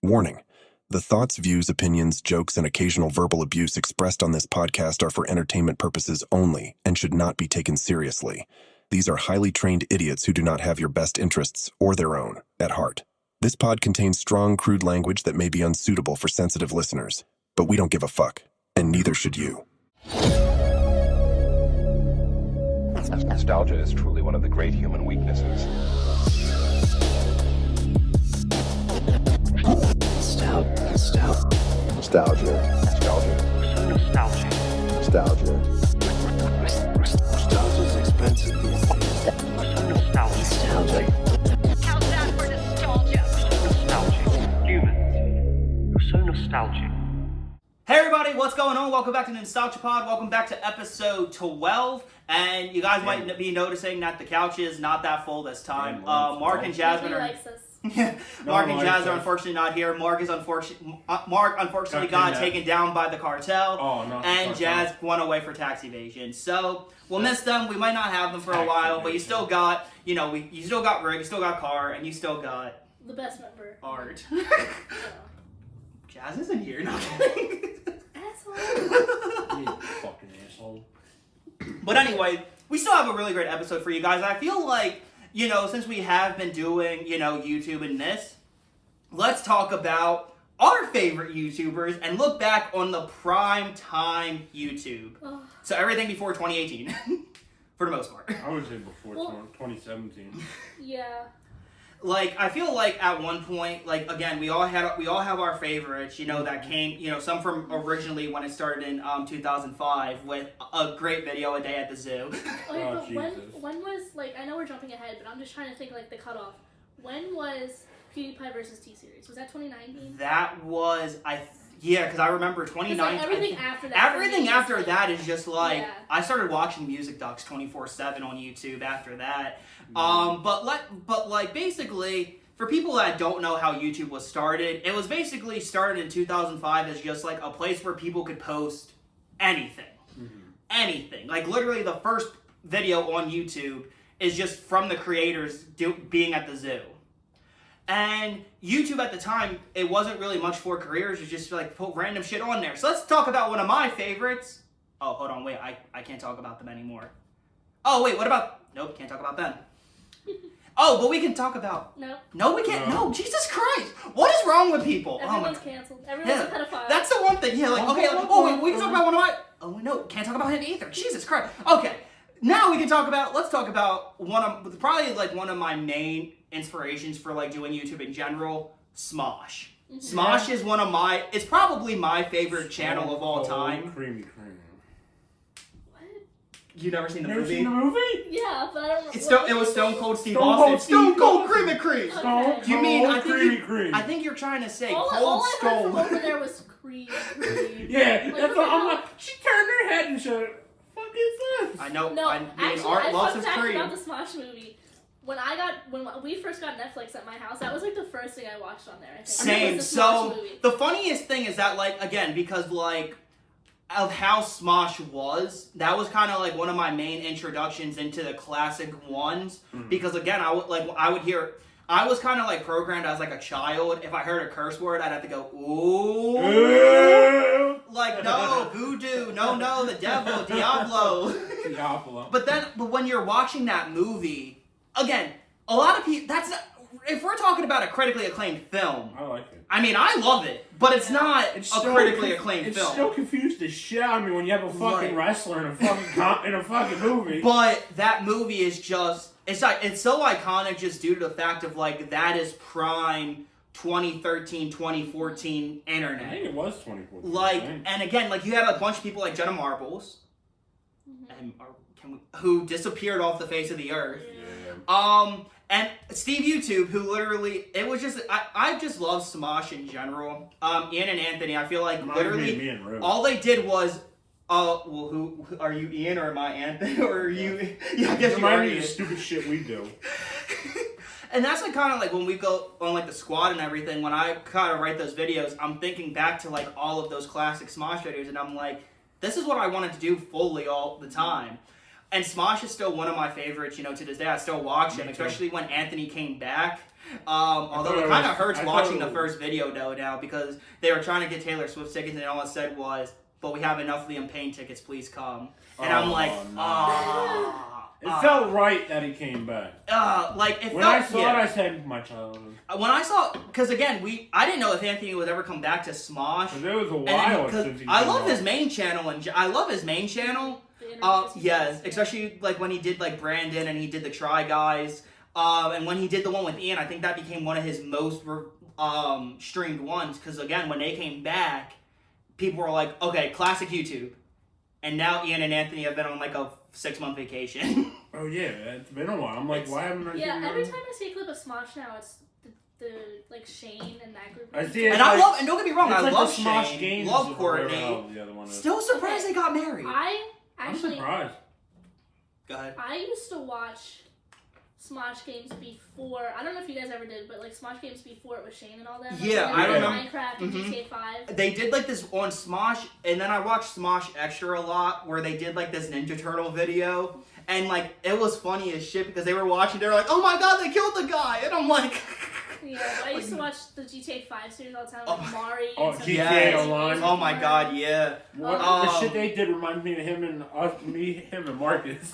Warning. The thoughts, views, opinions, jokes, and occasional verbal abuse expressed on this podcast are for entertainment purposes only and should not be taken seriously. These are highly trained idiots who do not have your best interests or their own at heart. This pod contains strong, crude language that may be unsuitable for sensitive listeners, but we don't give a fuck, and neither should you. Nostalgia is truly one of the great human weaknesses. Nostalgia. Nostalgia is expensive. Nostalgia. Countdown for nostalgia. Nostalgic. Humans. You're so nostalgic. Hey everybody, what's going on? Welcome back to the Nostalgia Pod. Welcome back to episode 12. And you guys might be noticing that the couch is not that full this time. Mark and Jazmine are... Mark and Jazz are unfortunately not here. Mark unfortunately got taken down by the cartel. And Jazz went away for tax evasion. So we'll miss them. We might not have them for a while, but you still got, you still got Riv, you still got Car, and you still got the best member. Art. Yeah. Jazz isn't here. No. Asshole. You fucking asshole. But anyway, we still have a really great episode for you guys. I feel like, since we have been doing, YouTube and this, let's talk about our favorite YouTubers and look back on the prime time YouTube. Oh. So everything before 2018, for the most part. I would say before 2017. Yeah. Like, I feel like at one point, like, again, we all have our favorites, that came, some from originally when it started in 2005 with a great video, A Day at the Zoo. Okay, but when was, like, I know we're jumping ahead, but I'm just trying to think, like, the cutoff. When was PewDiePie versus T-Series? Was that 2019? That was, because I remember 2019. Like, everything after that. Everything after that is just like, yeah. I started watching music docs 24/7 on YouTube after that. But basically, for people that don't know how YouTube was started, it was basically started in 2005 as just like a place where people could post anything. Mm-hmm. Anything. Like literally the first video on YouTube is just from the creators being at the zoo. And YouTube at the time, it wasn't really much for careers. It was just like put random shit on there. So let's talk about one of my favorites. Oh, hold on, wait, I can't talk about them anymore. Oh, wait, what about... Nope, can't talk about them. Oh, but we can talk about... No, we can't. No, Jesus Christ. What is wrong with people? Everyone's canceled. Everyone's a pedophile. That's the one thing. Yeah, like, okay, wait, we can talk about one of my... Oh, no, can't talk about him either. Jesus Christ. Okay, now we can talk about... Let's talk about one of my main inspirations for, like, doing YouTube in general, Smosh. Mm-hmm. Smosh is one of my... It's probably my favorite channel of all time. Creamy. You've never seen the movie? Never seen the movie? Yeah, but I don't know. It was Stone Cold Steve Stone Austin. Cold Stone Steve Cold Austin. Cream and Cream. Okay. Do you mean Cream? I think you're trying to say all Cold I heard Stone. from over there was cream. Yeah, Like, that's what I'm like. She turned her head and said, "Fuck is this?" I know. No, actually, Art loves his fact cream. about the Smosh movie. When we first got Netflix at my house, that was like the first thing I watched on there. I think. Same. Was the Smosh So movie. the funniest thing is that, like, again, because like of how Smosh was, that was kind of like one of my main introductions into the classic ones. Mm-hmm. Because again, I was kind of like programmed as like a child. If I heard a curse word, I'd have to go, ooh. Like, no, voodoo, no, the devil, Diablo. But when you're watching that movie, again, a lot of people, if we're talking about a critically acclaimed film, I like it. I mean, I love it, but it's not a critically acclaimed film. It's still confused the shit out of me when you have a fucking wrestler in a fucking movie. But that movie is just, it's so iconic just due to the fact of, like, that is prime 2013, 2014 internet. I think it was 2014. Like, and again, like, you have a bunch of people like Jenna Marbles, who disappeared off the face of the earth. Yeah. And Steve YouTube, who literally, it was just, I just love Smosh in general. Ian and Anthony, I feel like literally, me and Rose. all they did was, who are you, Ian, or am I Anthony, or are you, yeah, I guess you are Remind me Ian. of the stupid shit we do. And that's like kind of like when we go on like the squad and everything, when I kind of write those videos, I'm thinking back to like all of those classic Smosh videos, and I'm like, this is what I wanted to do fully all the time. And Smosh is still one of my favorites, to this day. I still watch him, especially when Anthony came back. Although it kind of hurts watching the first video though now because they were trying to get Taylor Swift tickets and all it said was, "But we have enough Liam Payne tickets, please come." And I'm like, It felt right that he came back. When I saw it, I said, my childhood. When I saw, because again, I didn't know if Anthony would ever come back to Smosh. It was a while since he I love his main channel, and I love his main channel. Yes, especially like when he did like Brandon and he did the Try Guys, and when he did the one with Ian, I think that became one of his most streamed ones. Because again, when they came back, people were like, "Okay, classic YouTube," and now Ian and Anthony have been on like a 6-month vacation. Oh yeah, it's been a while. I'm like, why haven't I? Yeah, every time I see a clip of Smosh now, it's the like Shane and that group. I see it, and I love, and don't get me wrong, I like love Smosh Shane, Games love Courtney. Still surprised they got married. I'm surprised. Go ahead. I used to watch Smosh Games before. I don't know if you guys ever did, but like Smosh Games before it was Shane and all that. Yeah, like, I remember. Minecraft and GTA 5. They did like this on Smosh, and then I watched Smosh Extra a lot, where they did like this Ninja Turtle video, and like it was funny as shit because they were watching. They were like, "Oh my god, they killed the guy," and I'm like. Yeah, but I used to watch the GTA 5 series all the time, like Mari. Oh, and GTA Online. Oh my god, yeah. The shit they did reminds me of him and Marcus.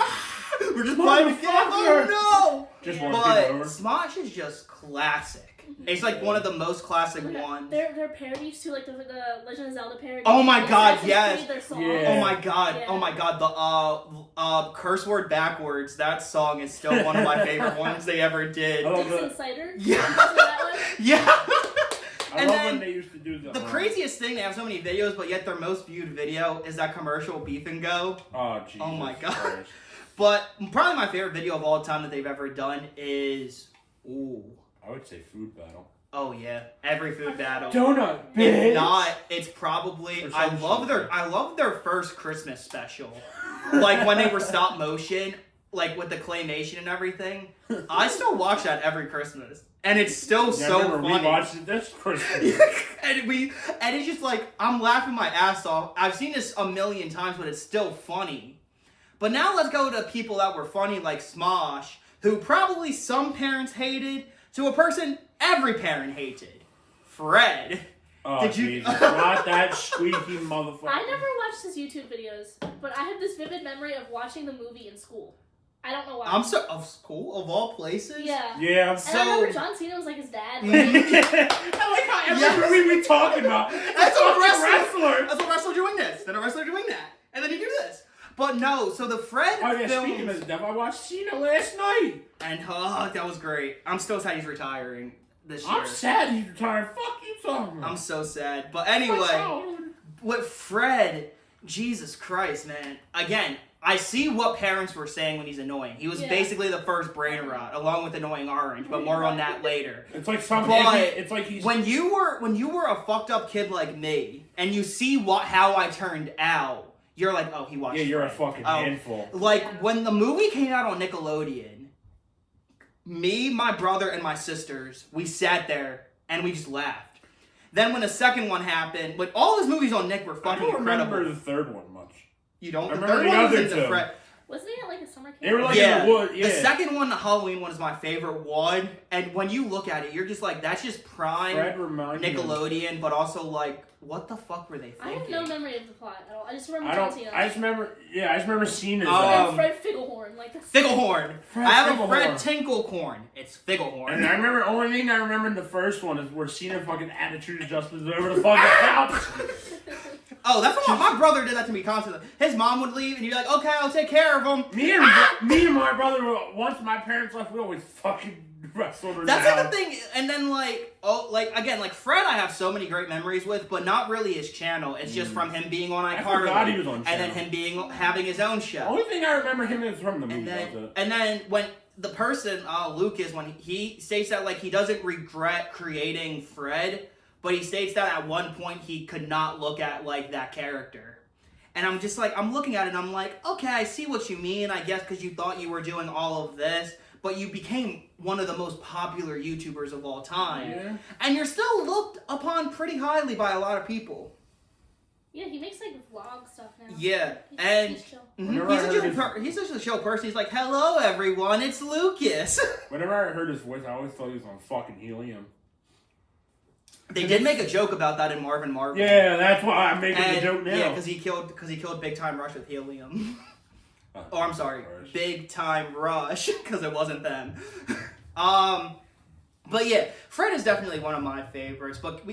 We're just playing the game. Oh no! Just but Smosh is just classic. It's like one of the most classic ones. Their parodies too, like the Legend of Zelda parody. Oh my god, yes. Yeah. Oh my god, oh my god. The curse word backwards. That song is still one of my favorite ones they ever did. Dixon Cider. Yeah. Yeah. I love when they used to do the craziest thing, they have so many videos, but yet their most viewed video is that commercial Beef and Go. Oh, Jesus. Oh my god. Christ. But probably my favorite video of all time that they've ever done is I would say Food Battle. Oh yeah, every food battle. Donut. If not, it's probably I love their first Christmas special. Like when they were stop motion, like with the claymation and everything. I still watch that every Christmas. And it's still so funny. We watched it this Christmas. and it's just like I'm laughing my ass off. I've seen this a million times, but it's still funny. But now let's go to people that were funny like Smosh, who probably some parents hated, to a person every parent hated. Fred. Oh, Jesus. Not that squeaky motherfucker. I never watched his YouTube videos, but I have this vivid memory of watching the movie in school. I don't know why. Of school of all places. Yeah. Yeah. And I remember John Cena was like his dad. Like, I like how every movie we talking about. That's a wrestler. That's a wrestler doing this. Then a wrestler doing that, and then you do this. But no, so the Fred films... speaking of the devil, I watched Cena last night. And that was great. I'm still sad he's retiring this year. I'm sad he's retiring. Fuck you talking about. I'm so sad. But anyway, with Fred, Jesus Christ, man. Again, I see what parents were saying when he's annoying. He was basically the first brain rot, along with Annoying Orange, but more on that later. It's like something. It's like he's... When you were a fucked up kid like me, and you see how I turned out, you're like, oh, he watched. Yeah, you're Fred. a fucking handful. Like when the movie came out on Nickelodeon, me, my brother, and my sisters, we sat there and we just laughed. Then when the second one happened, like all his movies on Nick were fucking incredible. I don't remember the third one much. You don't? I The remember third the one was other in the two. Fred. wasn't he at like a summer camp? They were like in the wood. Yeah. The second one, the Halloween one, is my favorite one. And when you look at it, you're just like, that's just prime Nickelodeon, but also like, what the fuck were they thinking? I have no memory of the plot at all. I just remember John Cena. I just remember seeing it. Fred Figglehorn, like that's Figglehorn. I have a Fred Tinklecorn. It's Figglehorn. And I remember, only thing I remember in the first one is where Cena fucking attitude adjustments over the fucking couch. Oh, that's what my brother did that to me constantly. His mom would leave, and he'd be like, "Okay, I'll take care of him." Me and my brother, once my parents left, we always fucking wrestled. That's like the thing, and then like Fred, I have so many great memories with, but not really his channel. It's just from him being on iCarly, I forgot he was on and then him having his own show. The only thing I remember him is from the movie. And then when the person Lucas, when he states that like he doesn't regret creating Fred. But he states that at one point he could not look at like that character. And I'm just like, I'm looking at it and I'm like, okay, I see what you mean, I guess, because you thought you were doing all of this, but you became one of the most popular YouTubers of all time. Yeah. And you're still looked upon pretty highly by a lot of people. Yeah, he makes like vlog stuff now. Yeah, He's, and he's chill. Whenever he's such a chill person. He's like, "Hello, everyone, it's Lucas." Whenever I heard his voice, I always thought he was on fucking helium. They did make a joke about that in Marvin. Yeah, that's why I'm making the joke now. Yeah, because he killed Big Time Rush with helium. Oh, I'm sorry, Big Time Rush, because it wasn't them. But yeah, Fred is definitely one of my favorites. But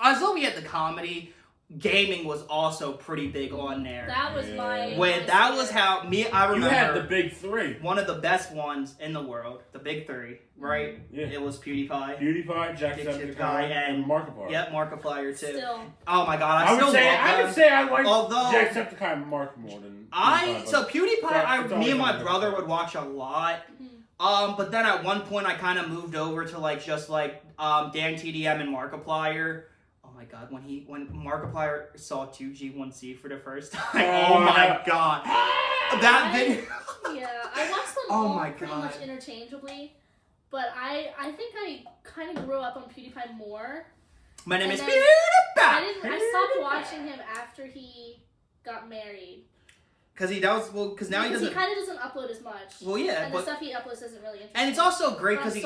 as though we had the comedy, gaming was also pretty big on there. That was my. That was how I remember. You had the big three. One of the best ones in the world, the big three, right? Yeah. It was PewDiePie, Jacksepticeye, and Markiplier. Yep, Markiplier too. Still. Oh my god, I would say I like Jacksepticeye and Mark more than PewDiePie. Me and my brother would watch a lot. But then at one point I kind of moved over to Dan TDM and Markiplier. Oh my god, when Markiplier saw 2G1C for the first time. Oh my god. That video. Yeah, I watched them all pretty much interchangeably. But I think I kind of grew up on PewDiePie more. My name is PewDiePie! I stopped watching him after he got married. Because now he doesn't. He kind of doesn't upload as much. Well, yeah, and the stuff he uploads isn't really interesting. And it's also great because he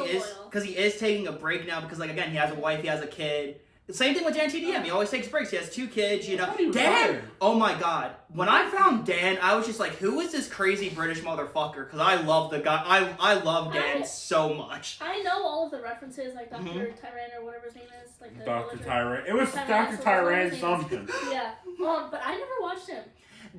is taking a break now. Because again, he has a wife, he has a kid. Same thing with Dan TDM. He always takes breaks. He has 2 kids. Dan. Oh my god! When I found Dan, I was just like, "Who is this crazy British motherfucker?" Because I love the guy. I love Dan so much. I know all of the references, like Dr. Tyran or whatever his name is, like the Dr. Tyran. It was Dr. Tyran something. Yeah. But I never watched him.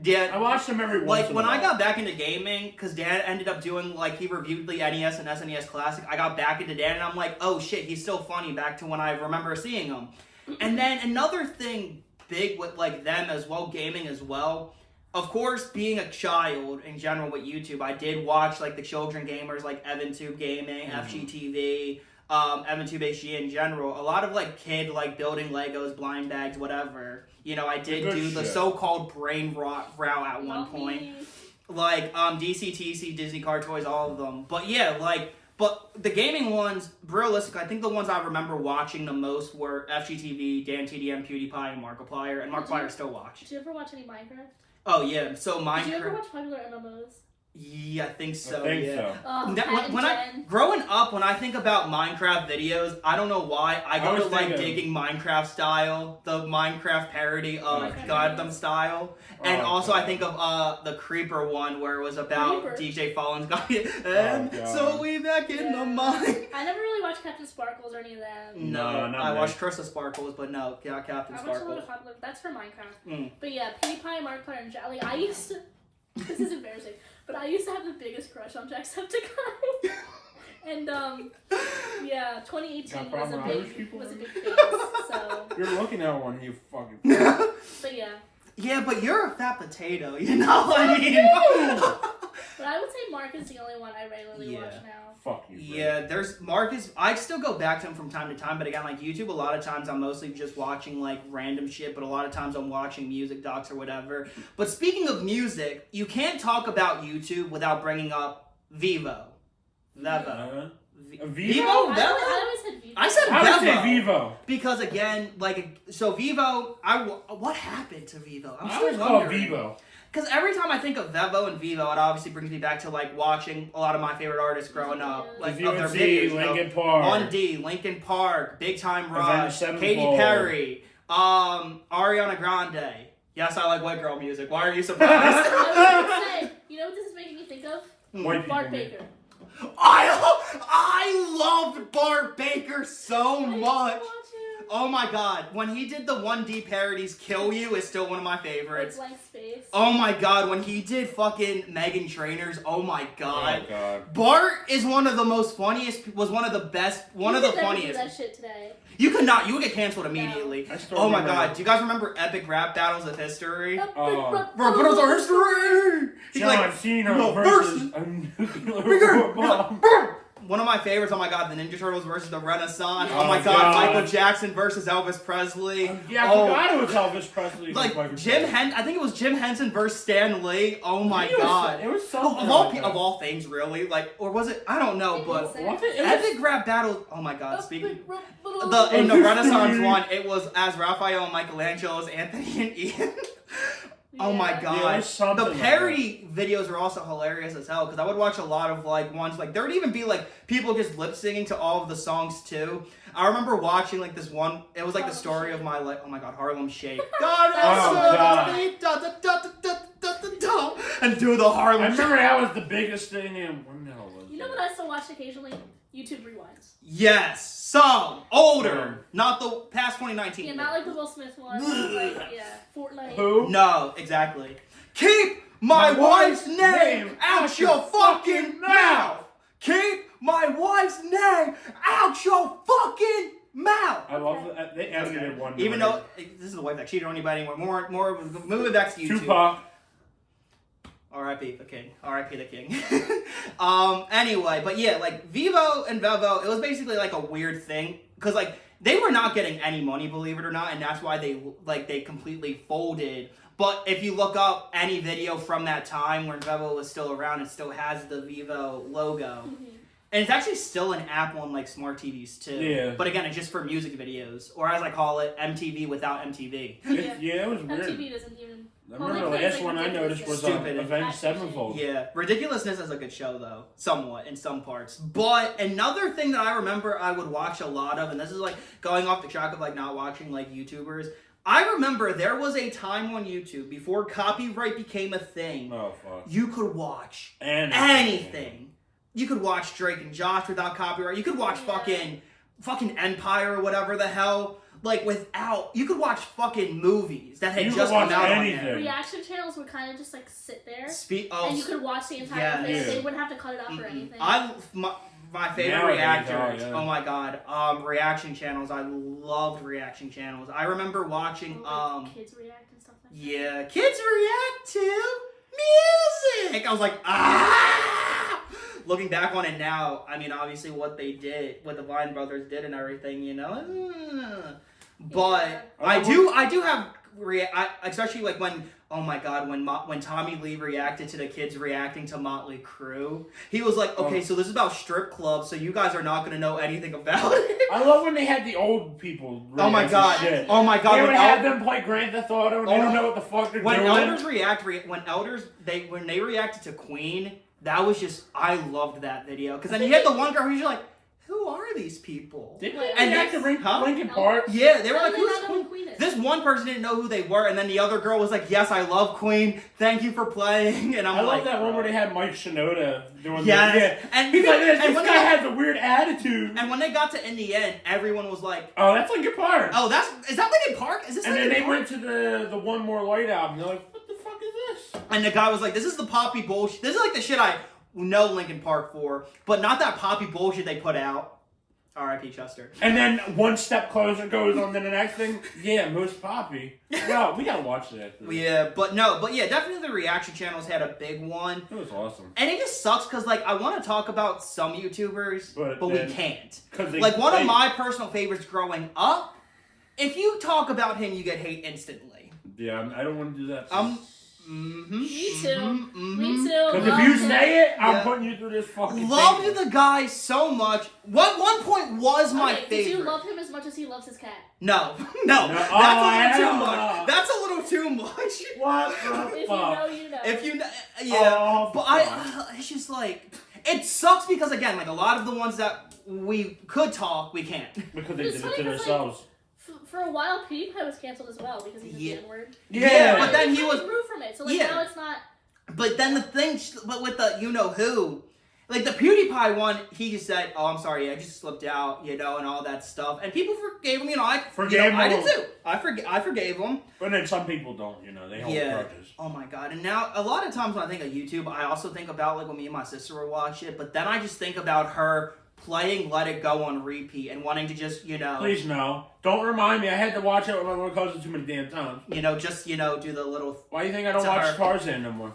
Dan, I watched him every once in a while. When I got back into gaming, because Dan ended up doing, he reviewed the NES and SNES Classic, I got back into Dan, and I'm like, oh shit, he's still funny back to when I remember seeing him. And then another thing big with, them as well, gaming as well, of course, being a child in general with YouTube, I did watch, the children gamers, like EvanTube Gaming, FGTV, EvanTube HG in general. A lot of, kid, building Legos, blind bags, whatever. I did do the so-called brain rot route at one point. DCTC, Disney Car Toys, all of them. But yeah, but the gaming ones, realistically, I think the ones I remember watching the most were FGTV, Dan TDM, PewDiePie, and Markiplier. And Markiplier still watched. Did you ever watch any Minecraft? Oh yeah, so Minecraft. Did you ever watch popular MMOs? Yeah, I think so. Growing up, when I think about Minecraft videos, I don't know why I go to digging Minecraft style, the Minecraft parody of Gotham style, and also I think of the Creeper one where it was about DJ Fallen's guy. So we back in the mine. I never really watched Captain Sparkles or any of them. No, I watched Curse of Sparkles, but no, Captain Sparkles. I watched a lot of popular. That's for Minecraft. But yeah, PewDiePie, Markiplier, and Jelly. I used to. This is embarrassing. But I used to have the biggest crush on Jacksepticeye. And, 2018 was a big phase, so... You're looking at one, you fucking... But yeah. Yeah, but you're a fat potato, you know what I mean? But I would say Mark is the only one I regularly watch now. Fuck you, bro. Yeah, I still go back to him from time to time, but again, YouTube, a lot of times I'm mostly just watching, random shit, but a lot of times I'm watching music docs or whatever. But speaking of music, you can't talk about YouTube without bringing up Vivo. Vivo? I always said Vivo. I said I would say Vivo. Because again, Vivo, what happened to Vivo? I'm still wondering. Vivo. Because every time I think of Vevo and Vivo, it obviously brings me back to watching a lot of my favorite artists growing up, of their videos. Linkin Park, 1D, Linkin Park, Big Time Rush, Katy Perry, Ariana Grande. Yes, I like white girl music. Why are you surprised? I was gonna say, you know what this is making me think of? Bart Baker. I loved Bart Baker so much. Oh my god, when he did the 1D parodies, Kill You is still one of my favorites. Blank Space. Oh my god, when he did fucking Meghan Trainors, oh my god. Oh god. Bart is one of the most funniest, was one of the best, one of the funniest. You could never do that shit today. You could not, you would get canceled immediately. No. Oh my god, do you guys remember Epic Rap Battles of History? Battles of History! John Cena versus a nuclear bomb. one of my favorites. Oh my god, the Ninja Turtles versus the Renaissance. Oh Oh my god, God. Michael Jackson versus Elvis Presley. Yeah, I forgot it was Elvis Presley. Like I think it was Jim Henson versus Stan Lee. Oh my god. It was Of something all, like that. of all things, really. Like, or was it? I don't know, but Was it? It was- Epic Rap Battle. Oh my god, speaking. The In the Renaissance one, it was as Raphael and Michelangelo as Anthony and Ian. Oh my Yeah. god. Yeah, it was something The like parody videos are also hilarious as hell because I would watch a lot of like ones like there would even be like people just lip singing to all of the songs too. I remember watching like this one. It was like the story of my life. Oh my god, Harlem Shake. God, and do the Harlem. I remember that was the biggest thing. And when the hell was You know what I still watch occasionally? YouTube rewinds. Yes, some older, not the past 2019. Yeah, not like the Will Smith one. Like, yeah, Fortnite. Who? No, exactly. Keep my wife's name out your fucking mouth. Keep my wife's name out your fucking mouth. I love that. They edited one. Even though this is the wife that cheated on anybody anymore. More moving back to YouTube. Tupac. R.I.P. the king. R.I.P. the king. Anyway, but yeah, like Vivo and Vevo, it was basically like a weird thing because like they were not getting any money, believe it or not, and that's why they completely folded. But if you look up any video from that time when Vevo was still around, it still has the Vivo logo. Mm-hmm. And it's actually still an app on like smart TVs too. Yeah. But again, it's just for music videos, or as I call it, MTV without MTV. Yeah, it was weird. MTV doesn't even. I remember the last one I noticed was Stupid. Avenged Sevenfold. Yeah, Ridiculousness is a good show though, somewhat in some parts. But another thing that I remember I would watch a lot of, and this is like going off the track of like not watching like YouTubers. I remember there was a time on YouTube before copyright became a thing. Oh fuck. You could watch Anything. You could watch Drake and Josh without copyright. You could watch fucking Empire or whatever the hell. Like without, you could watch fucking movies that had You just could watch come out anything. on there. Reaction channels would kind of just like sit there, Oh, and you could watch the entire yeah. thing. Yeah. They wouldn't have to cut it up or anything. My favorite Nowadays, reactors. oh, yeah. Oh my god, reaction channels. I loved reaction channels. I remember watching Like, kids react and stuff like that. yeah, kids react to music. I was like, ah. Looking back on it now, I mean, obviously what they did, what the Vine brothers did, and everything, you know. But Yeah. I do have especially like when. Oh my god, when Tommy Lee reacted to the kids reacting to Motley Crue, he was like, okay, so this is about strip clubs, so you guys are not going to know anything about it. I love when they had the old people. Oh my god. Shit. Oh my god. They when would have them play Grand Theft Auto and they don't know what the fuck they're when doing. elders when they reacted to Queen, that was just, I loved that video. Because then you had the one girl who's like, who are these people? Didn't they And react to Linkin Park? Yeah, they were How like, do they who's not know who Queen is? This one person didn't know who they were, and then the other girl was like, yes, I love Queen. Thank you for playing. And I I'm love like, that one where they had Mike Shinoda doing Yes. the, And he's like, this and when guy they- has a weird attitude. And when they got to in the end, everyone was like, Oh, that's Linkin Park. oh, is that Linkin Park? Is this And then Linkin they Park? went to the One More Light album. They're like, what the fuck is this? And the guy was like, this is the poppy bullshit. This is like the shit I know Linkin Park for, but not that poppy bullshit they put out. R.I.P. Chester. And then one step closer goes on to the next thing. Yeah, Most Poppy. Well, we gotta watch that. Yeah, but yeah, definitely the reaction channels had a big one. It was awesome. And it just sucks because, like, I want to talk about some YouTubers, but we then- can't. 'cause Like, one of my personal favorites growing up, if you talk about him, you get hate instantly. Yeah, I don't want to do that. Me too. Me too. Because if Love you him. say it, I'm Yeah. putting you through this fucking Loved thing. the guy so much. One point was my Okay, favorite. did you love him as much as he loves his cat? No. No. That's Oh, a little too hell much. no. That's a little too much. What the If you fuck? know, you know. If you, yeah, Oh, but it's just like, it sucks because again, like a lot of the ones that we could talk, we can't. Because they It's did it funny to 'cause, like, themselves. For a while, PewDiePie was canceled as well because he said Yeah. the N-word. Yeah, but then he kind was, of grew from it, so like Yeah. now it's not. but then the thing, but with the you know who, like the PewDiePie one, he just said, "Oh, I'm sorry, I just slipped out," you know, and all that stuff, and people forgave him. You know, I did too. I forgave him. But then some people don't, you know, they hold grudges. Oh my god. And now a lot of times when I think of YouTube, I also think about like when me and my sister would watch it, but then I just think about her playing Let It Go on repeat and wanting to just, you know, Please no. Don't remind me. I had to watch it with my little cousin too many damn times. you know, just, you know, do the little Why do you think I don't To watch her. Tarzan no more?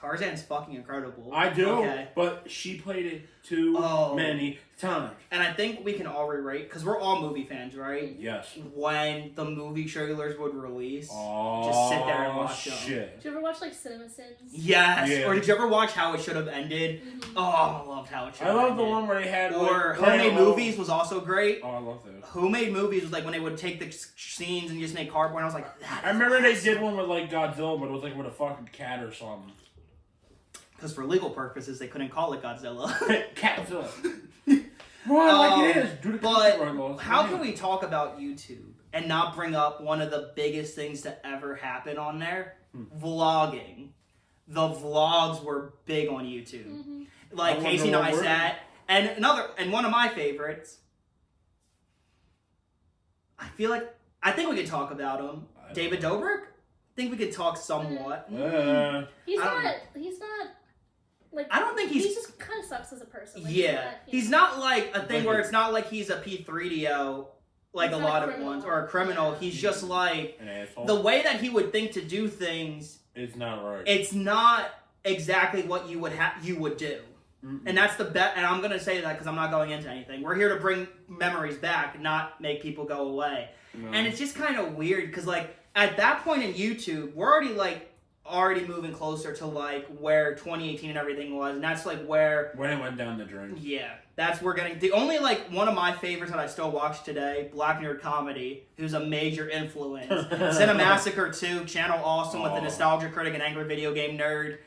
Tarzan's fucking incredible. I do, Okay. but she played it too many times. And I think we can all relate, because we're all movie fans, right? Yes. When the movie trailers would release, Oh, just sit there and watch them. shit. Did you ever watch like Cinema Sins? Yes. Yeah. Or did you ever watch How It Should Have Ended? Mm-hmm. Oh, I loved How It Should I Have love Ended. the one where they had... Or like, Who Made Carleigh- Movies was also great. Oh, I love those. Who Made Movies was like when they would take the scenes and just make cardboard. And I was like, that I remember they did one with like Godzilla, but it was like with a fucking cat or something. Because for legal purposes, they couldn't call it Godzilla. Catzilla. Well, like it is. Do the But Godzilla. how can we talk about YouTube and not bring up one of the biggest things to ever happen on there? Vlogging. The vlogs were big on YouTube. Mm-hmm. Like I Casey wonder what Neistat. And one of my favorites. I think we could talk about him. David Dobrik? I think we could talk somewhat. He's I not like I don't think he just kind of sucks as a person. Like, Yeah. He's not like a thing where it's not like he's a P3DO like He's a not lot a of criminal. ones, or a criminal. Yeah. He's just like An asshole. the way that he would think to do things. It's not right. It's not exactly what you would do, and that's the bet. And I'm gonna say that because I'm not going into anything. We're here to bring memories back, not make people go away. No. And it's just kind of weird because like at that point in YouTube, we're already moving closer to like where 2018 and everything was, and that's like where when it went down the drain. yeah, that's we're getting the only like one of my favorites that I still watch today, Black Nerd Comedy, who's a major influence. Cinemassacre 2, Channel Awesome with the Nostalgia Critic and Angry Video Game Nerd.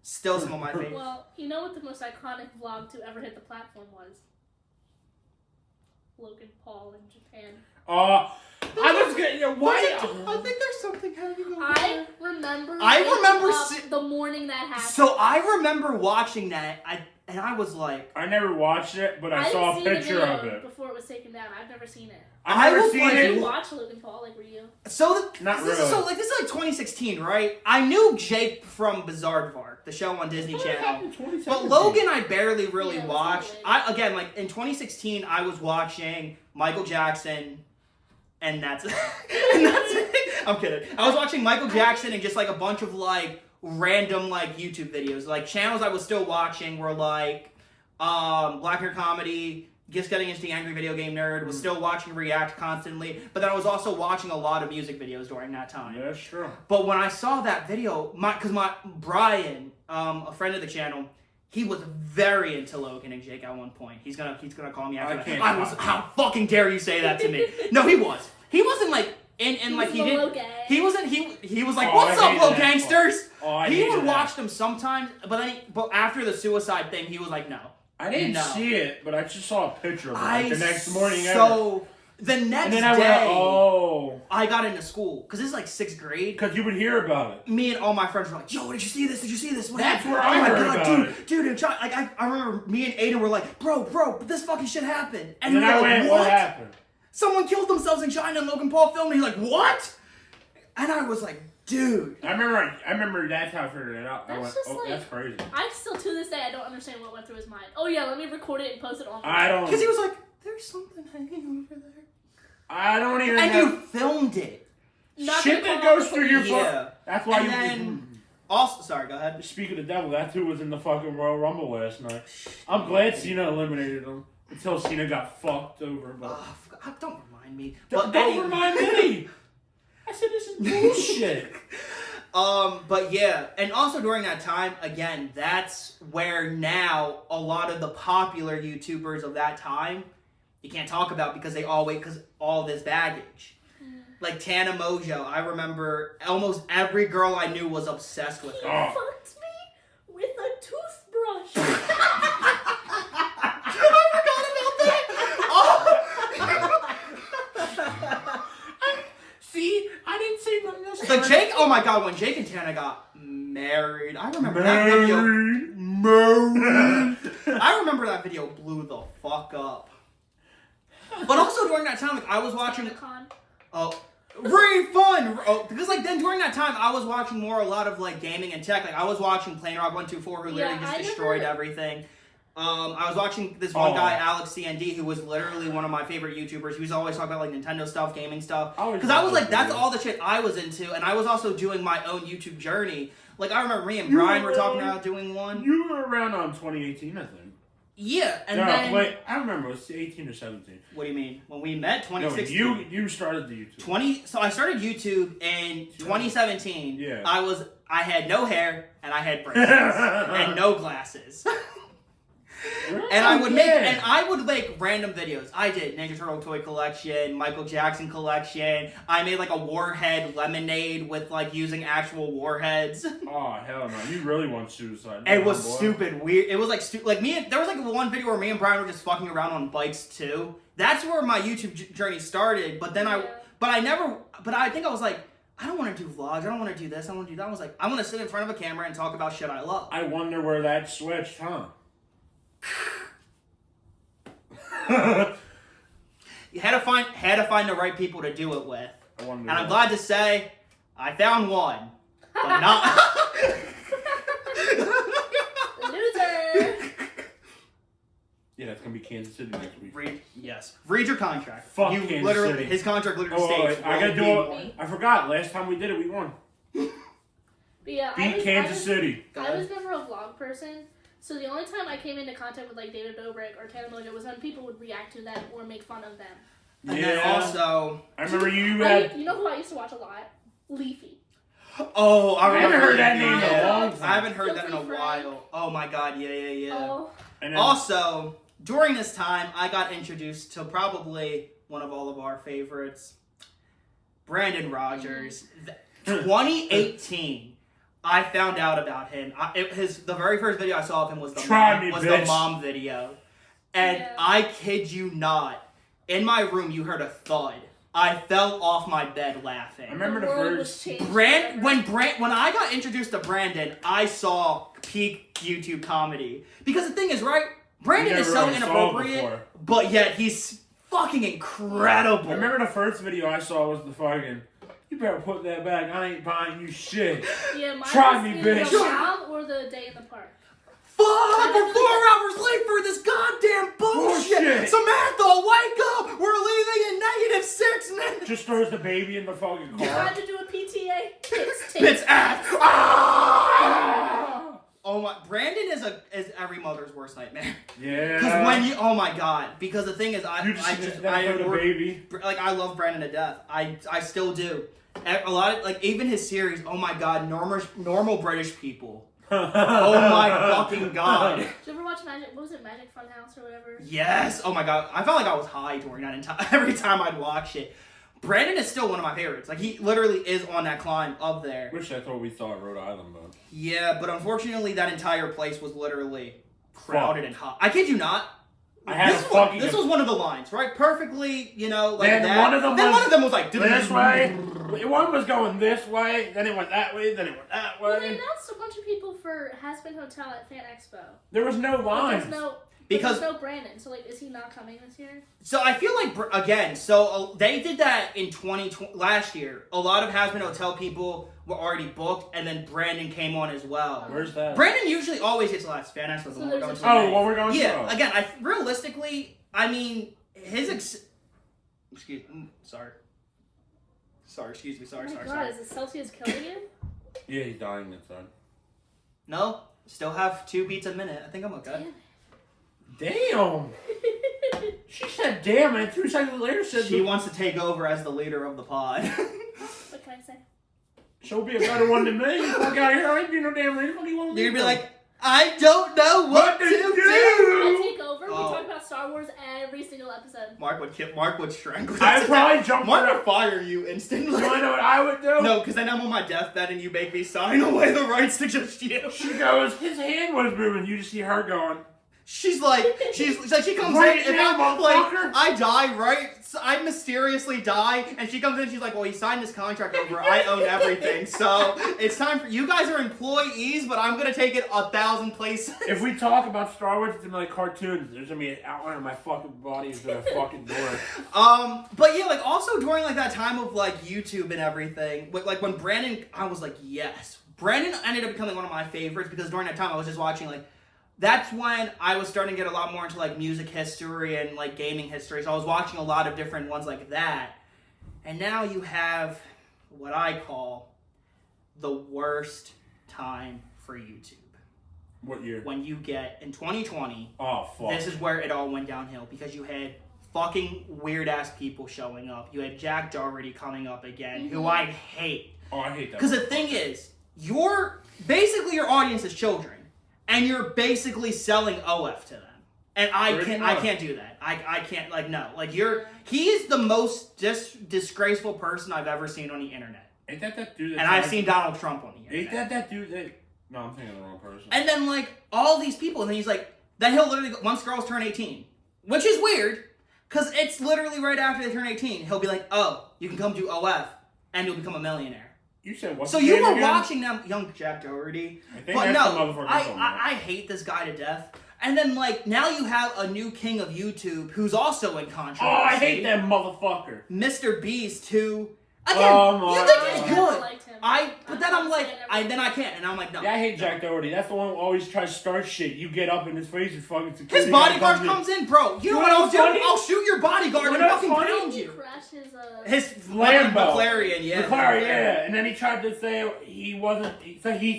Still some of my favorites. Well, you know what the most iconic vlog to ever hit the platform was? Logan Paul in Japan. I was getting why? I think there's something happening over I there. remember. I remember waking up the morning that happened. So I remember watching that, and I was like, I never watched it, but I saw a didn't see picture the video of it. before it was taken down. I've never seen it. I've I never was seen like- Did it. you watch Logan Paul? Like, were you? so Not this really. is like 2016, right? I knew Jake from Bizaardvark, the show on Disney Channel. But Logan, I barely really Yeah, it was watched. really Like in 2016, I was watching Michael Jackson, and that's and that's it. I'm kidding. I was watching Michael Jackson and just like a bunch of like random like YouTube videos. Like channels I was still watching were like Black Nerd Comedy. Just getting into the Angry Video Game Nerd. Was still watching React constantly, but then I was also watching a lot of music videos during that time. Yeah, that's true. But when I saw that video, because my Brian, a friend of the channel, he was very into Logan and Jake at one point. He's gonna call me after that. I was, how fucking dare you say that to me? No, he was. He wasn't like in like he didn't. Logan. He wasn't. He was like, Oh, what's I up, hated little that. gangsters? Oh, I He hated would that. watch them sometimes, but then but after the suicide thing, he was like, no. I didn't No. see it, but I just saw a picture of it like, the next morning. The next and then I day, went, I got into school because this is like 6th grade. because you would hear about it. Me and all my friends were like, yo, did you see this? Did you see this? What That's happened? where I oh my heard God, about dude, like I remember me and Aiden were like, bro, this fucking shit happened. And then we were I like, went, what happened? Someone killed themselves in China and Logan Paul filmed, and he's like, what? And I was like, dude. I remember that's how I figured it out. I That's went, just oh, like- that's crazy. I still to this day I don't understand what went through his mind. Oh yeah, let me record it and post it on. I don't. Because he was like, there's something hanging over there. I don't even. And have, you filmed it. Not shit gonna that call goes it- through your Yeah. phone. That's why And you. then, also, sorry, go ahead. Speak of the devil, that's who was in the fucking Royal Rumble last night. I'm glad Cena eliminated him until Cena got fucked over. But Don't remind me. don't anyway- remind me. I said this is bullshit. But yeah, and also during that time, again, that's where now a lot of the popular YouTubers of that time you can't talk about because they because all this baggage. Like Tana Mojo, I remember almost every girl I knew was obsessed with He her. fucked me with a toothbrush. See, I didn't say nothing else. The Jake, oh my god, when Jake and Tana got married, I remember that video. I remember that video blew the fuck up. But also during that time, like, I was watching. Con. Oh, very fun. Oh, because like then during that time, I was watching a lot of like gaming and tech. Like I was watching Plane Rock 124, who literally Yeah, just I destroyed never- everything. I was watching this one guy, Alex CND, who was literally one of my favorite YouTubers. He was always talking about like Nintendo stuff, gaming stuff. Because I was like, that's all the shit I was into, and I was also doing my own YouTube journey. Like I remember me and Brian were talking about doing one. You were around on 2018, I think. Yeah, and no, then wait, I remember it was 18 or 17. What do you mean? When we met, 2016. No, you started the YouTube. So I started YouTube in 2017. Yeah. I had no hair and I had braces and no glasses. And I would make random videos. I did Ninja Turtle toy collection, Michael Jackson collection. I made like a warhead lemonade with like using actual warheads. Oh hell no! You really want suicide? It was stupid weird. It was like like me. There was like one video where me and Brian were just fucking around on bikes too. That's where my YouTube journey started. But then I think I was like, I don't want to do vlogs. I don't want to do this. I want to do that. I was like, I want to sit in front of a camera and talk about shit I love. I wonder where that switched, huh? You had to find the right people to do it with. And I'm glad to say I found one. But not Loser. Yeah, that's gonna be Kansas City next week. Read your contract. Fuck you Kansas literally City. His contract literally states. I gotta do it. I forgot. Last time we did it, we won. But yeah, Beat Kansas City. I was never a vlog person. So the only time I came into contact with like David Dobrik or Tanner Milligan was when people would react to them or make fun of them. And then also, I remember you had. You know who I used to watch a lot? Leafy. Oh, I haven't heard that name in a long time. I haven't heard that in a while. Oh my god, yeah. Oh. And then, Also, during this time, I got introduced to probably one of all of our favorites, Brandon Rogers. 2018. I found out about him. The very first video I saw of him was the mom video. And I kid you not, in my room you heard a thud. I fell off my bed laughing. I remember the first when I got introduced to Brandon, I saw peak YouTube comedy. Because the thing is, right? Brandon is so inappropriate, but yet he's fucking incredible. I remember the first video I saw was the fucking, you better put that back, I ain't buying you shit. Yeah, mine Try was me, either bitch. the mom or the day in the park. Fuck, we're 4 hours late for this goddamn bullshit. Samantha, wake up! We're leaving in -6 minutes. Just throws the baby in the fucking car. Tried to do a PTA. It's ass. Ah! Oh my! Brandon is every mother's worst nightmare. Yeah. Because oh my god! Because the thing is, I love Brandon to death. I still do. A lot of like even his series. Oh my god! Normal British people. Oh my fucking god! Did you ever watch Magic? What was it, Magic Funhouse or whatever? Yes. Oh my god! I felt like I was high during that every time I'd watch it. Brandon is still one of my favorites. Like he literally is on that climb up there. Wish that's what we saw at Rhode Island, though. Yeah, but unfortunately, that entire place was literally crowded and hot. I kid you not. This was one of the lines, right? Perfectly, you know, like then that. One of them was like this way. One was going this way. Then it went that way. Then it went that way. Well, they announced a bunch of people for Has Been Hotel at Fan Expo. There was no lines. Because there's no Brandon, so like, is he not coming this year? So I feel like they did that in 2020 last year. A lot of Has Been Hotel people were already booked, and then Brandon came on as well. Where's that? Brandon usually always gets the last Fan Expo. So we're going to. What we're going to? Yeah. Again, realistically, I mean, excuse me. Sorry. Excuse me. Sorry. God, is the Celsius killing you? Yeah, he's dying inside. No, still have 2 beats a minute. I think I'm okay. Damn. She said damn, and 2 seconds later said she wants to take over as the leader of the pod. What can I say? She'll be a better one than me. Fuck out here, I ain't do no damn leader. What do you want me to do? You're gonna be like, I don't know what to do. I take over. We talk about Star Wars every single episode. Mark would strangle. I'd probably jump. Mark would fire you instantly. You wanna know what I would do? No, because then I'm on my deathbed and you make me sign away the rights to just you. She goes, his hand was moving. You just see her going. She comes right in, now, and I die, right? So I mysteriously die, and she comes in, she's like, well, he signed this contract over, I own everything, so it's time for, you guys are employees, but I'm gonna take it 1,000 places. If we talk about Star Wars, it's gonna be like cartoons. There's gonna be an outline of my fucking body is gonna fucking door. But yeah, like, also during, like, that time of, like, YouTube and everything, like, when Brandon, I was like, yes. Brandon ended up becoming one of my favorites, because during that time I was just watching, like, that's when I was starting to get a lot more into like music history and like gaming history. So I was watching a lot of different ones like that. And now you have what I call the worst time for YouTube. What year? When you get in 2020. Oh fuck. This is where it all went downhill because you had fucking weird ass people showing up. You had Jack Doherty coming up again, who I hate. Oh, I hate that. Because the thing is, your audience is children, and you're basically selling OF to them. And I can't do that. I can't, like, no. Like, he is the most disgraceful person I've ever seen on the internet. Ain't that dude? And I've seen Donald Trump on the internet. Ain't that dude? No, I'm thinking of the wrong person. And then, like, all these people, and then he's like, then he'll literally, once girls turn 18, which is weird, because it's literally right after they turn 18, he'll be like, oh, you can come do OF, and you'll become a millionaire. You said what? So you were watching them, young Jack Doherty. I think but that's no, the motherfucker I hate this guy to death. And then, like, now you have a new king of YouTube who's also in controversy. Oh, I hate that motherfucker. Mr. Beast, who, again, Oh, you my think he's God. good. I liked him. But then I'm like, then I can't. And I'm like, no. Yeah, I hate Jack Doherty. That's the one who always tries to start shit. You get up in his face and fucking security. His bodyguard comes in, bro. You know what I'll do? funny? I'll shoot your bodyguard and fucking pound He you. crashed His Lambo. McLaren, yeah. McLaren, yeah. And then he tried to say he wasn't.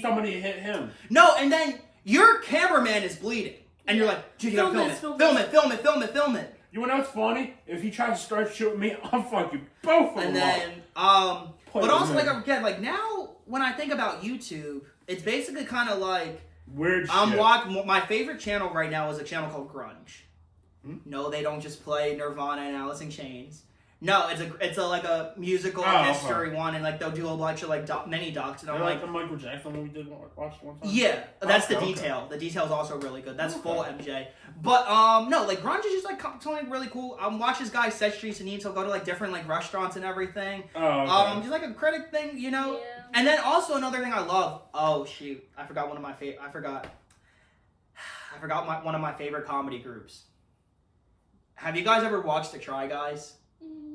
Somebody hit him. No, and then your cameraman is bleeding. And you're like, dude, you gotta film it. You wanna know what's funny? If he tries to start shooting me, I'll fuck you both of them And then, but also, like, again, like, now, when I think about YouTube, it's basically kind of like, weird shit. my favorite channel right now is a channel called Grunge. No, they don't just play Nirvana and Alice in Chains. No, it's like a musical history one, and like they'll do a bunch of like mini docs, and I'm like the Michael Jackson one we did watch one time. Yeah, that's the Okay. detail. The detail is also really good. That's full MJ. But no, like Grunge is just like something really cool. Watch this guy Set Streets and Eats. He'll go to like different like restaurants and everything. Oh, okay. Just like a critic thing, you know. Yeah. And then also another thing I love. Oh shoot, I forgot one of my one of my favorite comedy groups. Have you guys ever watched The Try Guys?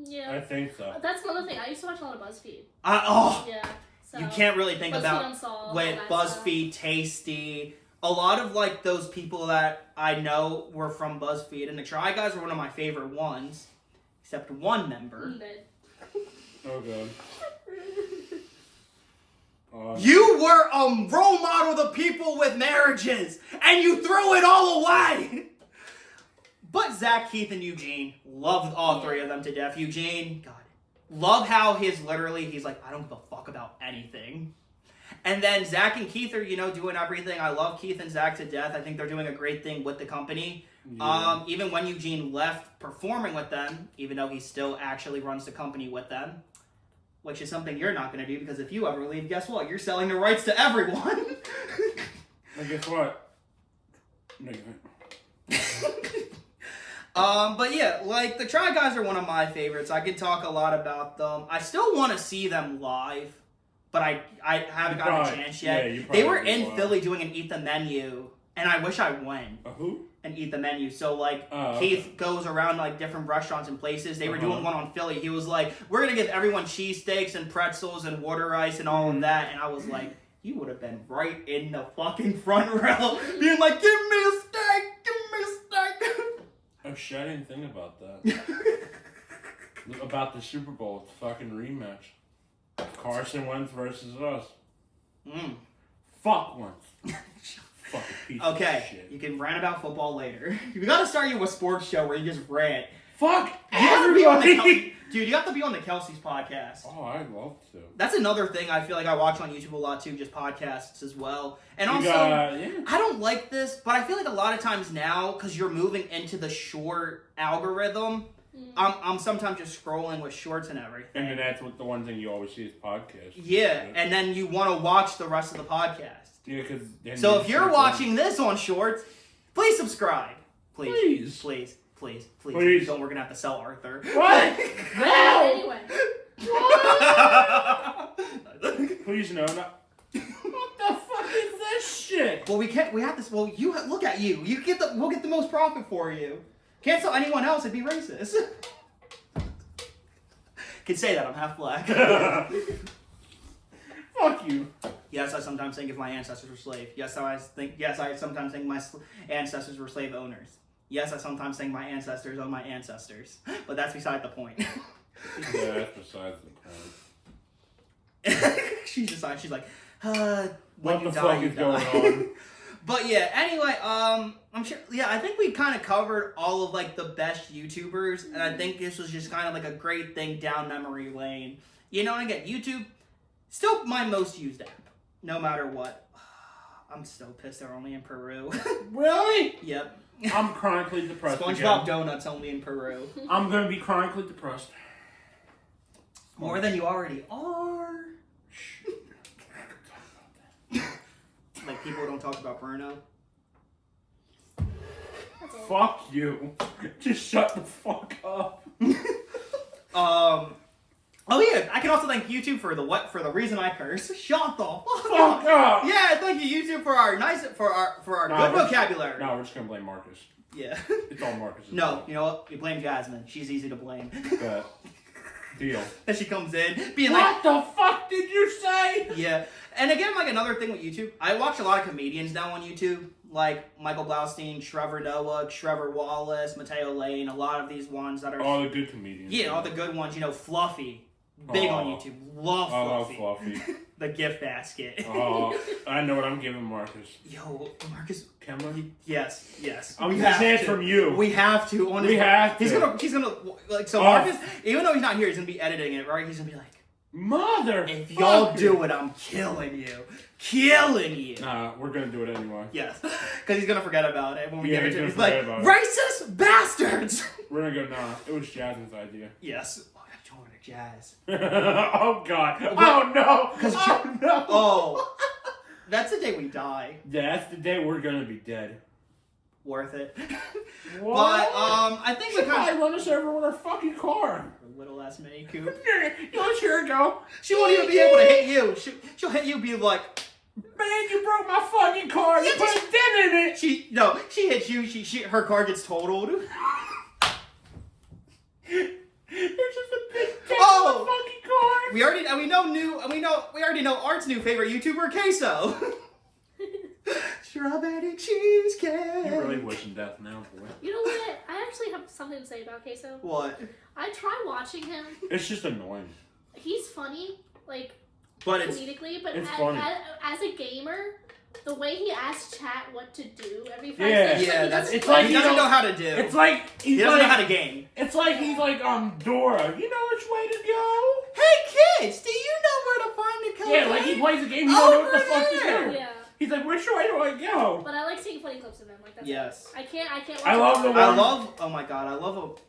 Yeah. I think so. That's another thing. I used to watch a lot of BuzzFeed. Yeah. So You can't really think BuzzFeed about Unsolved, with all that stuff. BuzzFeed, Tasty. A lot of like those people that I know were from BuzzFeed, and the Try Guys were one of my favorite ones, except one member. Oh god. You were a role model to people with marriages, and you threw it all away. But Zach, Keith, and Eugene loved all three of them to death. Eugene, God, love how he's like, I don't give a fuck about anything. And then Zach and Keith are, doing everything. I love Keith and Zach to death. I think they're doing a great thing with the company. Yeah. Even when Eugene left performing with them, even though he still actually runs the company with them, which is something you're not going to do, because if you ever leave, guess what? You're selling the rights to everyone. And guess what? But yeah, like, the Try Guys are one of my favorites. I could talk a lot about them. I still want to see them live, but I haven't gotten a chance yet. Yeah, they were in Philly doing an Eat the Menu, and I wish I went. Who? And Eat the Menu. So, like, Keith goes around, like, different restaurants and places. They were doing one on Philly. He was like, we're going to give everyone cheesesteaks and pretzels and water ice and all of that. And I was like, you would have been right in the fucking front row, being like, give me a steak, give me a steak. Oh shit, I didn't think about that. About the Super Bowl, it's a fucking rematch. Carson Wentz versus us. Fuck Wentz. Fucking piece of shit. You can rant about football later. We gotta start you a sports show where you just rant. Fuck everybody! Dude, you have to be on the Kelsey's podcast. Oh, I'd love to. That's another thing I feel like I watch on YouTube a lot too, just podcasts as well. And also, I don't like this, but I feel like a lot of times now, because you're moving into the short algorithm, I'm sometimes just scrolling with shorts and everything. And then that's what the one thing you always see is podcasts. Yeah, and then you want to watch the rest of the podcast. Yeah, because... So if you're watching this on shorts, please subscribe. Please. Don't, we're gonna have to sell Arthur. What? Anyway. Please no, not... What the fuck is this shit? Well, we have this. Well, look at you. We'll get the most profit for you. Can't sell anyone else. It'd be racist. Can say that I'm half black. Fuck you. Yes, I sometimes think if my ancestors were slaves. Yes, I sometimes think my ancestors were slave owners. Yes, I sometimes think my ancestors own my ancestors. But that's beside the point. Yeah, that's besides the point. She's like, What the fuck is going on? But yeah, anyway, I'm sure, yeah, I think we kind of covered all of, like, the best YouTubers, and I think this was just kind of, like, a great thing down memory lane. You know, and again, YouTube, still my most used app, no matter what. I'm so pissed they're only in Peru. Really? Yep. I'm chronically depressed SpongeBob again. Donuts only in Peru. I'm gonna be chronically depressed. More than you already are. Like, people don't talk about Bruno. Fuck you. Just shut the fuck up. Oh yeah, I can also thank YouTube for the reason I curse. Shut the Fuck up. Yeah, thank you YouTube for our good vocabulary. No, we're just gonna blame Marcus. Yeah. It's all Marcus. No, you know what? You blame Jazmine. She's easy to blame. Deal. And she comes in being What the fuck did you say? yeah. And again, like another thing with YouTube, I watch a lot of comedians now on YouTube, like Michael Blaustein, Trevor Noah, Trevor Wallace, Mateo Lane, a lot of these ones that are All the good comedians. yeah, all the good ones. You know, Fluffy, big on YouTube, love I Fluffy. love Fluffy. The gift basket. Oh, I know what I'm giving Marcus. Yo, Marcus. Cameron? Yes. I'm gonna chance from you. We have to. On We have to. He's gonna like so. Oh. Marcus, even though he's not here, he's gonna be editing it, right? He's gonna be like, Mother. if y'all do it, I'm killing you. Killing you. Nah, we're gonna do it anyway. Yes. Because he's gonna forget about it when we Yeah, get into he's it. gonna He's like, forget about it. racist bastards! We're gonna go, nah, it was Jasmine's idea. Yes. Oh, I gotta join her jazz. Oh, God. Oh, no. Oh, no. Oh. That's the day we die. Yeah, that's the day we're gonna be dead. Worth it. What? But, I think we She'll probably kind of... run us over with her fucking car. Little ass Mini Coupe. Let's here go. She won't even be able to hit you. She'll hit you, be like, Man, you broke my fucking car. You put a dent in it. She hits you. Her car gets totaled. There's just a big dent Oh. in the fucking car. We already know Art's new favorite YouTuber, Queso. Strawberry cheesecake. You're really wishing death now, boy. You know what? I actually have something to say about Queso. What? I try watching him. It's just annoying. He's funny, like, But it's comedically, but it's funny. as a gamer, the way he asks chat what to do every 5 Yeah. seconds, yeah, he that's doesn't it's like he you doesn't know- know how to do. It's like he doesn't know how to game. It's like he's like Dora. You know which way to go? Hey kids, do you know where to find the code? Yeah, like he plays a game. He don't know what the fuck to there. do. Yeah, He's like, which way do I go? but I like seeing funny clips of him. Like that's Yes. I can't watch I love it the all. one- Oh my god, I love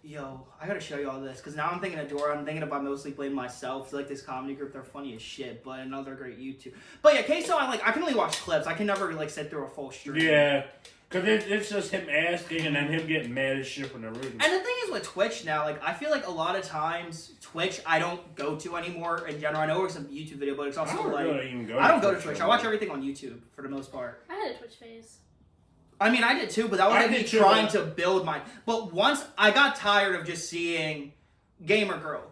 I gotta show you all this, because now I'm thinking of Dora, I'm thinking about mostly playing myself, like this comedy group, they're funny as shit, but another great YouTube. But yeah, Queso, I can only watch clips, I can never, sit through a full stream. Yeah, because it's just him asking and then him getting mad as shit for no reason. And the thing is with Twitch now, I feel like a lot of times, Twitch I don't go to anymore in general. I know it's a YouTube video, but it's I also don't really even go. I don't go to Twitch, I watch everything on YouTube, for the most part. I had a Twitch phase. I mean, I did too, but that was I like me did too, trying but- to build my. But once I got tired of just seeing gamer girl,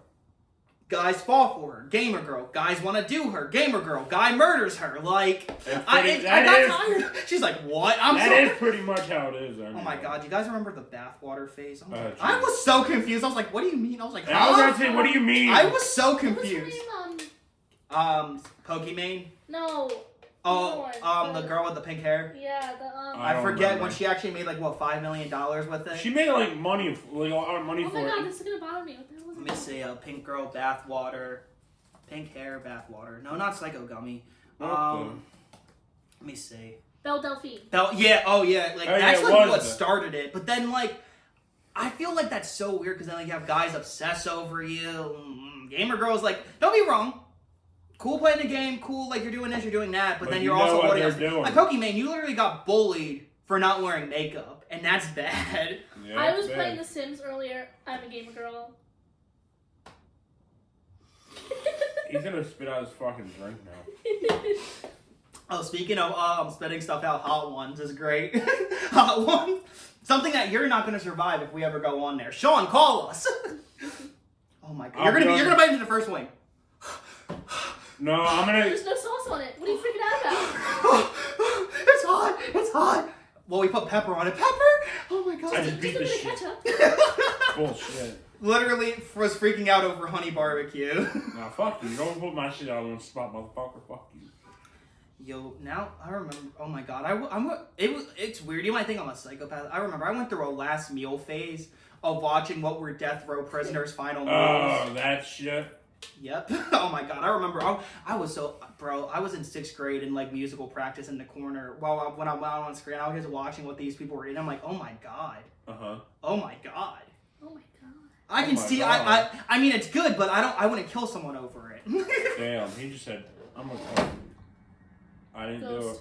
guys fall for her. Gamer girl, guys want to do her. Gamer girl, guy murders her. I got tired. She's like, what? That is pretty much how it is. Oh my god, you guys remember the bathwater phase? geez. I was so confused. I was like, what do you mean? I was like, And I was huh? gonna say, what do you mean? I was so What was her confused. name? Pokimane. No. Oh, the the girl with the pink hair. Yeah, the I I don't forget remember. when she actually made $5 million with it. She made money, a lot of money Oh for my god, it. this is gonna bother me. What the hell was Let me see, pink girl bathwater, pink hair bathwater. No, not Psycho Gummy. Let me see. Belle Delphine. Yeah, oh yeah, yeah, that's it what was that. started it. But then I feel like that's so weird because then you have guys obsess over you. Gamer girls don't be wrong. Cool playing the game, cool you're doing this, you're doing that, but then you you're know also what holding they're us. doing. Like Pokimane, you literally got bullied for not wearing makeup, and that's bad. Yeah, I was it's playing bad. The Sims earlier. I'm a gamer girl. He's gonna spit out his fucking drink now. Oh, speaking of spitting stuff out, Hot Ones is great. Hot Ones, something that you're not gonna survive if we ever go on there. Sean, call us. Oh my god, you're gonna bite into the first wing. No, I'm gonna. There's no sauce on it. What are you freaking out about? It's hot. It's hot. Well, we put pepper on it. Pepper? Oh my god. I just beat the Just a shit. bit of ketchup. Bullshit. Literally was freaking out over honey barbecue. Nah, fuck you. Don't put my shit out on the spot, motherfucker. Fuck you. Yo, now I remember. Oh my god, it's weird. You might think I'm a psychopath. I remember I went through a last meal phase of watching what were death row prisoners' final meals. Oh, that shit. Yep. Oh my god, I remember. I was so bro. I was in 6th grade in like musical practice in the corner when I went on screen. I was just watching what these people were eating. I'm like, oh my god. Oh my god. Oh my god. I can my see. God. I mean, it's good, but I wouldn't kill someone over it. Damn, he just said, I'm gonna call. I didn't do it. Ghost.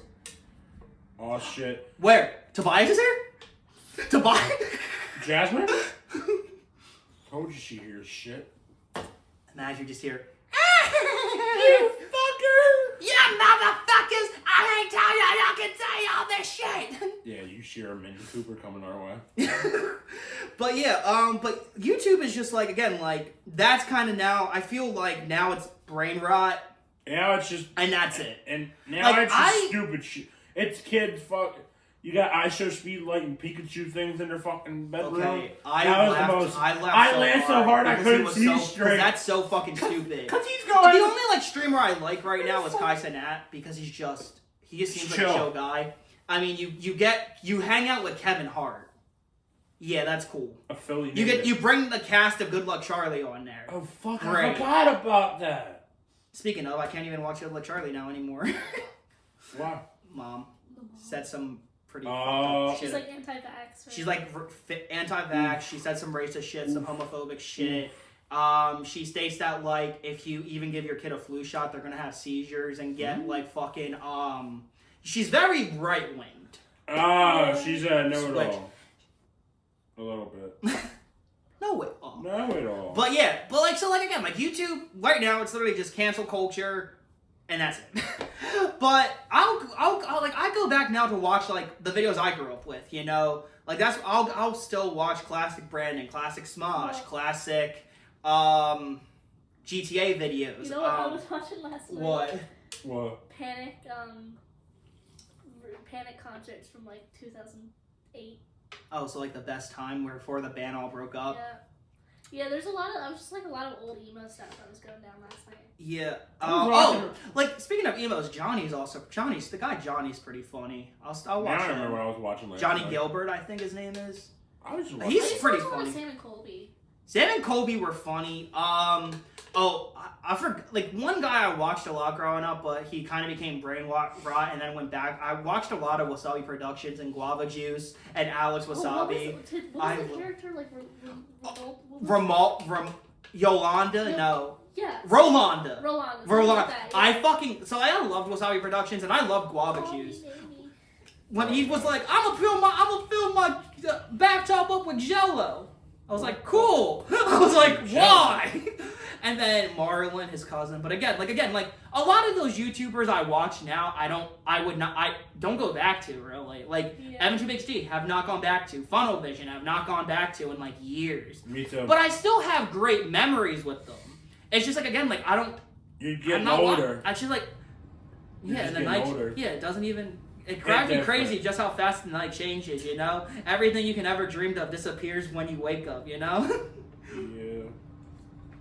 Oh shit. Where? Tobias is here? Tobias? Jazmine? Told you she hears shit. Imagine you just hear. You fucker! Yeah, motherfuckers! I ain't telling you, I can tell you all this shit. Yeah, you hear a Mini Cooper coming our way. But yeah, but YouTube is just like, again, like, that's kind of now, I feel like now it's brain rot, Now it's just. and that's it. And now Like, it's just stupid shit. It's kids fuck. You got I Show Speed Light and Pikachu things in their fucking bedroom. Okay, I That was laughed, the most. I laughed so hard I because couldn't it was see so, straight. That's so fucking stupid. Cause he's But going. the only like streamer I like right now is Kai Cenat because he just seems like a Chill. chill guy. I mean, you hang out with Kevin Hart. Yeah, that's cool. A Philly. You bring the cast of Good Luck Charlie on there. Oh fuck! Great. I forgot about that. Speaking of, I can't even watch Good Luck Charlie now anymore. Why? Mom said some pretty Oh. fucked up She's shit. like anti-vax. Right? She's like anti-vax. She said some racist shit, some homophobic shit. She states that like if you even give your kid a flu shot, they're gonna have seizures and get like fucking She's very right winged. Oh, she's a know-it-all. Switch. A little bit. No way. Know-it-all. But yeah, but like so like again like YouTube right now it's literally just cancel culture, and that's it. But I'll like I go back now to watch like the videos I grew up with, you know, like that's I'll still watch classic Brandon, classic Smosh, classic GTA videos. You know what I was watching last night? What? Panic concerts from like 2008. Oh, so like the best time where before the band all broke up. Yeah. There's a lot of old emo stuff that was going down last night. Yeah. watching- Like speaking of emos, the guy Johnny's pretty funny. I'll watch Now I him. remember what I was watching last Johnny night. Gilbert, I think his name is. I was just He's watching. pretty I funny. just Sam and Colby. Sam and Colby were funny. I forgot. Like one guy I watched a lot growing up, but he kind of became brain rot and then went back. I watched a lot of Wasabi Productions and Guava Juice and Alex Wasabi. What was the character like? Yolanda? No. Yeah. Rolanda. Rolanda. Rolanda. I loved Wasabi Productions and I loved Guava Juice. When he was like, I'm gonna fill my bathtub up with Jello. I was like, cool. I was like, why? And then Marlon, his cousin. But again, like a lot of those YouTubers I watch now, I don't go back to really. Like M2BXD have not gone back to. Funnel Vision have not gone back to in like years. Me too. But I still have great memories with them. It's just like again, like I don't. You're getting I'm not older. Actually, like You're yeah, just and the getting night. older. Yeah, it doesn't even. It drives me crazy just how fast the night changes. You know, everything you can ever dreamed of disappears when you wake up. You know. Yeah.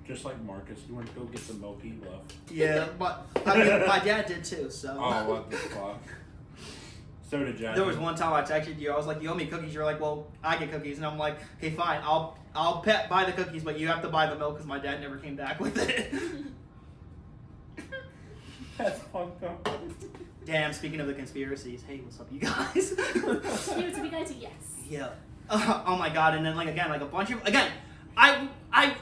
Just like Marcus, you went to go get the milk he left. Yeah, but I mean, my dad did too. So. Oh, what the fuck? So did Jack. There was one time I texted you. I was like, "You owe me cookies." You're like, "Well, I get cookies," and I'm like, "Okay, fine. I'll buy the cookies, but you have to buy the milk because my dad never came back with it." That's fucked up. Damn. Speaking of the conspiracies, hey, what's up, you guys? Give it to me, guys. Yes. Yeah. Oh my god. And then like a bunch of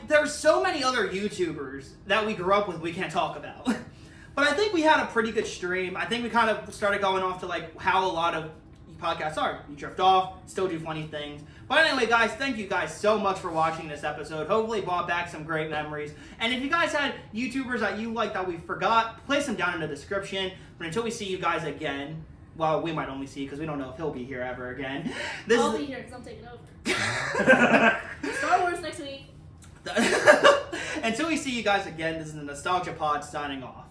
there's so many other YouTubers that we grew up with we can't talk about. But I think we had a pretty good stream. I think we kind of started going off to like how a lot of podcasts are. You drift off, still do funny things. But anyway, guys, thank you guys so much for watching this episode. Hopefully it brought back some great memories. And if you guys had YouTubers that you like that we forgot, place them down in the description. But until we see you guys again, well, we might only see because we don't know if he'll be here ever again. I'll be here because I'm taking over. Star Wars next week. Until we see you guys again, this is the Nostalgia Pod signing off.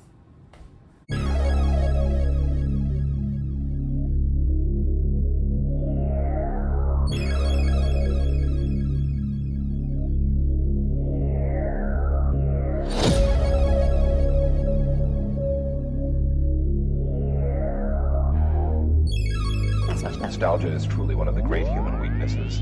Nostalgia is truly one of the great human weaknesses.